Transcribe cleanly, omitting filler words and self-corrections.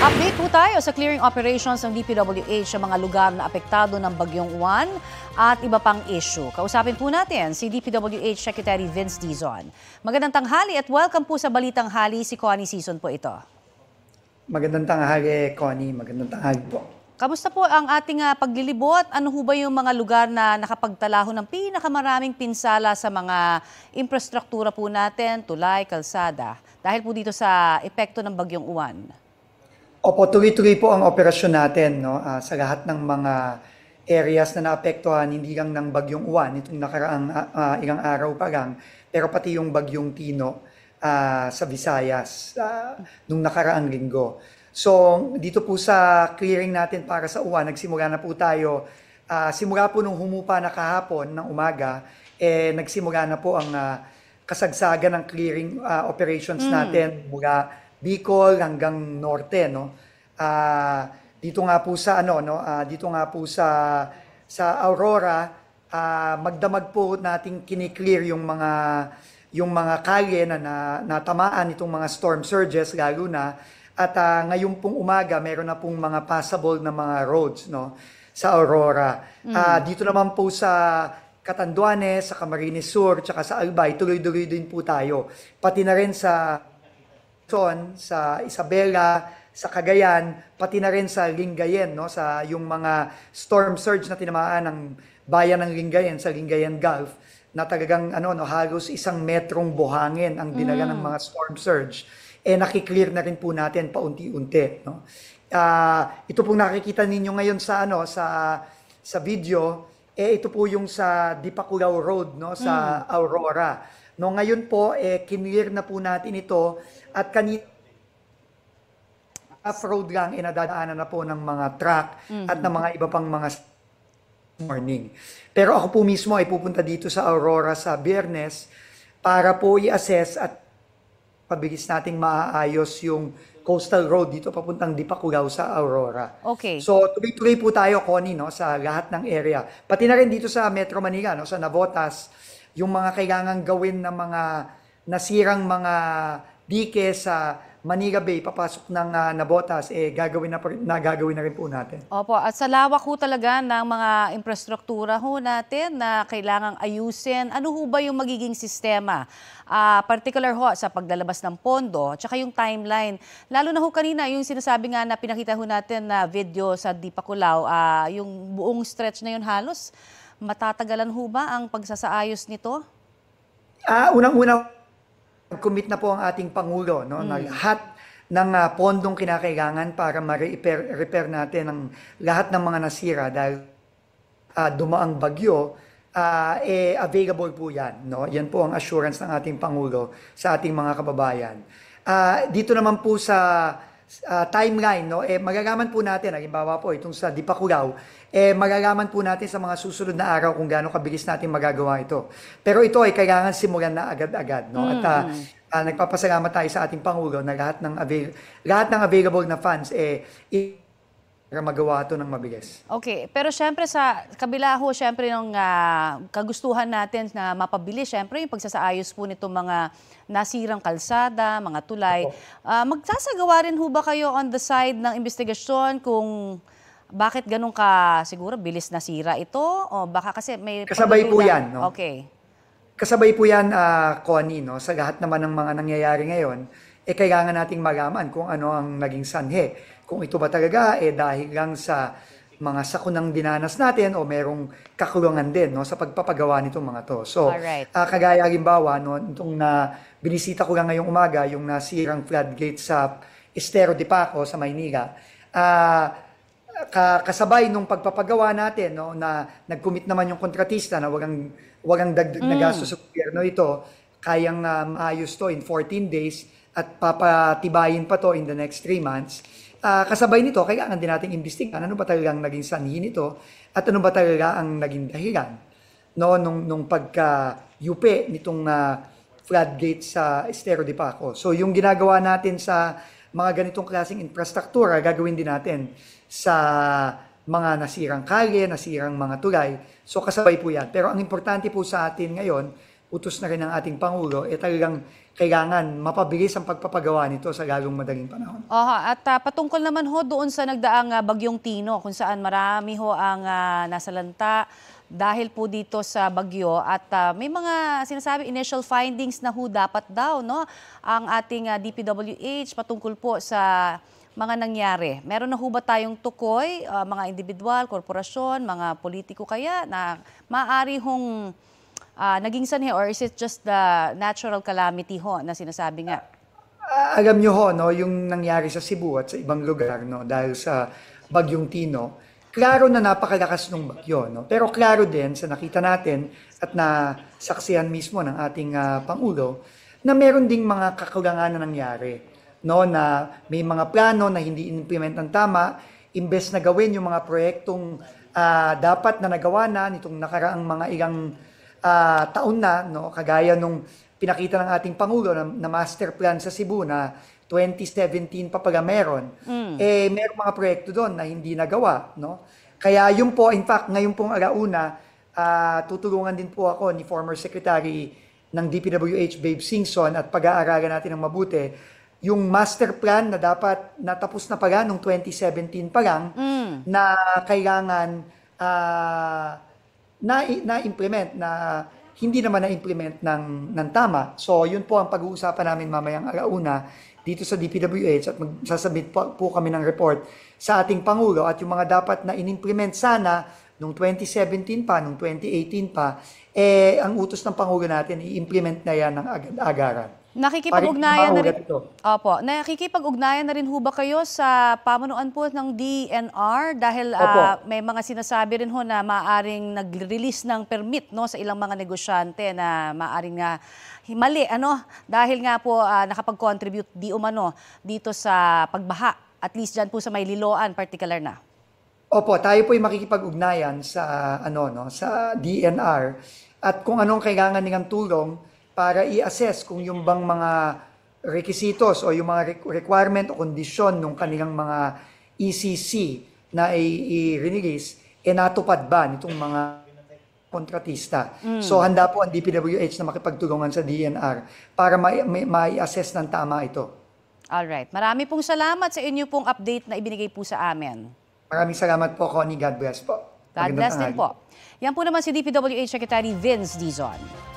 Update po tayo sa clearing operations ng DPWH sa mga lugar na apektado ng Bagyong Juan at iba pang issue. Kausapin po natin si DPWH Secretary Vince Dizon. Magandang tanghali at welcome po sa Balitang Hali, si Connie Sison po ito. Magandang tanghali, Connie. Magandang tanghali po. Kamusta po ang ating paglilibot? Ano ho ba yung mga lugar na nakapagtalaho ng pinakamaraming pinsala sa mga infrastruktura po natin, tulay, kalsada, dahil po dito sa epekto ng Bagyong Juan? Opo, tuloy-tuloy po ang operasyon natin, no? Sa lahat ng mga areas na naapektuhan, hindi lang ng Bagyong Juan, itong nakaraang ilang araw pa lang, pero pati yung Bagyong Tino sa Visayas nung nakaraang linggo. So, dito po sa clearing natin para sa Juan, nagsimula na po tayo. Simula po nung humupa na kahapon ng umaga, nagsimula na po ang kasagsagan ng clearing operations natin mula Bicol hanggang norte, no. Dito nga po sa dito nga po sa Aurora, magdamag po nating kiniklear yung mga kalye na natamaan itong mga storm surges lalo na. At ngayon pong umaga, meron na pong mga passable na mga roads, no, sa Aurora. Dito naman po sa Catanduanes, sa Camarines Sur, tsaka sa Albay, tuloy-tuloy din po tayo. Pati na rin sa Isabela, sa Cagayan, pati na rin sa Lingayen, no, sa yung mga storm surge na tinamaan ng bayan ng Lingayen sa Lingayen Gulf na talagang halos 1 metrong buhangin ang dinala ng mga storm surge. Nakiklear na rin po natin paunti-unti, no. Ito pong nakikita ninyo ngayon sa video, ito po yung sa Dipaculaw Road, no, sa Aurora. No, ngayon po kinlear na po natin ito at kanina off-road lang nadadaanan na po ng mga truck at ng mga iba pang mga morning. Pero ako po mismo ay pupunta dito sa Aurora sa Biyernes para po i-assess at pabilis nating maaayos yung coastal road dito papuntang Dipaculaw sa Aurora. Okay. So tuloy-tuloy po tayo, Connie, no, sa lahat ng area. Pati na rin dito sa Metro Manila, no, sa Navotas, yung mga kailangang gawin ng mga nasirang mga dike sa Manila Bay, papasok ng Navotas, gagawin na rin po natin. Opo, at sa lawak ho talaga ng mga infrastruktura ho natin na kailangang ayusin, ano ho ba yung magiging sistema? Particular ho sa paglalabas ng pondo, tsaka yung timeline. Lalo na ho kanina, yung sinasabi nga na pinakita ho natin na video sa Dipaculaw, yung buong stretch na yun halos, matatagalan ho ba ang pagsasaayos nito? Unang-una, commit na po ang ating Pangulo, no, na lahat ng pondong kinakailangan para ma-repair natin ang lahat ng mga nasira dahil dumaang bagyo, available po yan. No? Yan po ang assurance ng ating Pangulo sa ating mga kababayan. Dito naman po sa timeline, no, magagaman po natin, halimbawa po itong sa Dipaculaw, magagaman po natin sa mga susunod na araw kung gaano kabilis natin magagawa ito. Pero ito ay kailangan simulan na agad-agad, no? At nagpapasalamat tayo sa ating Pangulo na lahat ng available na funds para magawa ito ng mabilis. Okay, pero syempre sa kabila ho, syempre ng kagustuhan natin na mapabilis, syempre yung pagsasaayos po nitong mga nasirang kalsada, mga tulay. Magsasagawa rin ho ba kayo on the side ng investigasyon kung bakit ganun ka siguro bilis nasira ito? O baka kasi may... Kasabay po yan, no? Okay. Kasabay po yan, Connie, no? Sa lahat naman ng mga nangyayari ngayon, kailangan nating malaman kung ano ang naging sanhe. Kung ito ba talaga dahil lang sa mga sakunang dinanas natin o merong kakulungan din, no, sa pagpapagawa nitong mga to. So, kagaya halimbawa, no, itong binisita ko lang ngayong umaga, yung nasirang floodgate sa Estero de Paco sa Maynila, kasabay nung pagpapagawa natin, no, na nag-commit naman yung kontratista na walang dagdag na gastos sa gobyerno ito, kayang maayos to in 14 days at papatibayin pa to in the next 3 months. Kasabay nito, kailangan din natin imbestigahan ano ba talagang naging sanhi nito at ano ba talaga ang naging dahilan, no, nung pagka-yupe nitong floodgate sa Estero de Paco. So yung ginagawa natin sa mga ganitong klaseng infrastruktura, gagawin din natin sa mga nasirang kalye, nasirang mga tulay. So kasabay po yan. Pero ang importante po sa atin ngayon, utos na rin ng ating Pangulo, talagang kailangan mapabilis ang pagpapagawa nito sa lalong madaling panahon. Oho, at patungkol naman ho doon sa nagdaang Bagyong Tino kung saan marami ho ang nasalanta dahil po dito sa bagyo at may mga sinasabi initial findings na ho dapat daw no ang ating DPWH patungkol po sa mga nangyari. Meron na ho ba tayong tukoy, mga individual, korporasyon, mga politiko kaya na maaari hong naging sanhi or is it just the natural calamity ho na sinasabi nga? Alam nyo ho, no, yung nangyari sa Cebu at sa ibang lugar, no, dahil sa Bagyong Tino, klaro na napakalakas ng bagyo. No? Pero klaro din sa nakita natin at nasaksihan mismo ng ating Pangulo na meron ding mga kakulangan na nangyari. No, na may mga plano na hindi in-implement ng tama, imbes na gawin yung mga proyektong dapat na nagawa na nitong nakaraang mga ilang taon na, no, kagaya nung pinakita ng ating Pangulo na master plan sa Cebu na 2017 pa pala meron, merong mga proyekto doon na hindi nagawa. No? Kaya yun po, in fact, ngayon pong alauna, tutulungan din po ako ni former Secretary ng DPWH, Babe Singson, at pag-aaralan natin ng mabuti yung master plan na dapat natapos na pala noong 2017 pa lang na kailangan na-implement na hindi naman na-implement ng tama. So, yun po ang pag-uusapan namin mamayang alauna dito sa DPWH at magsasabit po kami ng report sa ating Pangulo at yung mga dapat na in-implement sana noong 2017 pa, noong 2018 pa, ang utos ng Pangulo natin, i-implement na yan ng agad-agaran. Nakikipag-ugnayan na rin. Opo, nakikipag-ugnayan na rin ho ba kayo sa pamunuan po ng DNR dahil may mga sinasabi rin ho na maaring nag-release ng permit no sa ilang mga negosyante na maaring mali dahil nga po nakapag-contribute di umano dito sa pagbaha at least diyan po sa Mayliloan particular na. Opo, tayo po ay makikipag-ugnayan sa sa DNR at kung anong kailangan nilang tulong para i-assess kung yung bang mga requisitos o yung mga requirement o kondisyon ng kanilang mga ECC na i-release, natupad ba nitong mga kontratista. So handa po ang DPWH na makipagtulungan sa DNR para ma-assess ng tama ito. Alright. Marami pong salamat sa inyo pong update na ibinigay po sa amin. Maraming salamat po, Connie. God bless po. God bless din po. Yan po naman si DPWH Secretary Vince Dizon.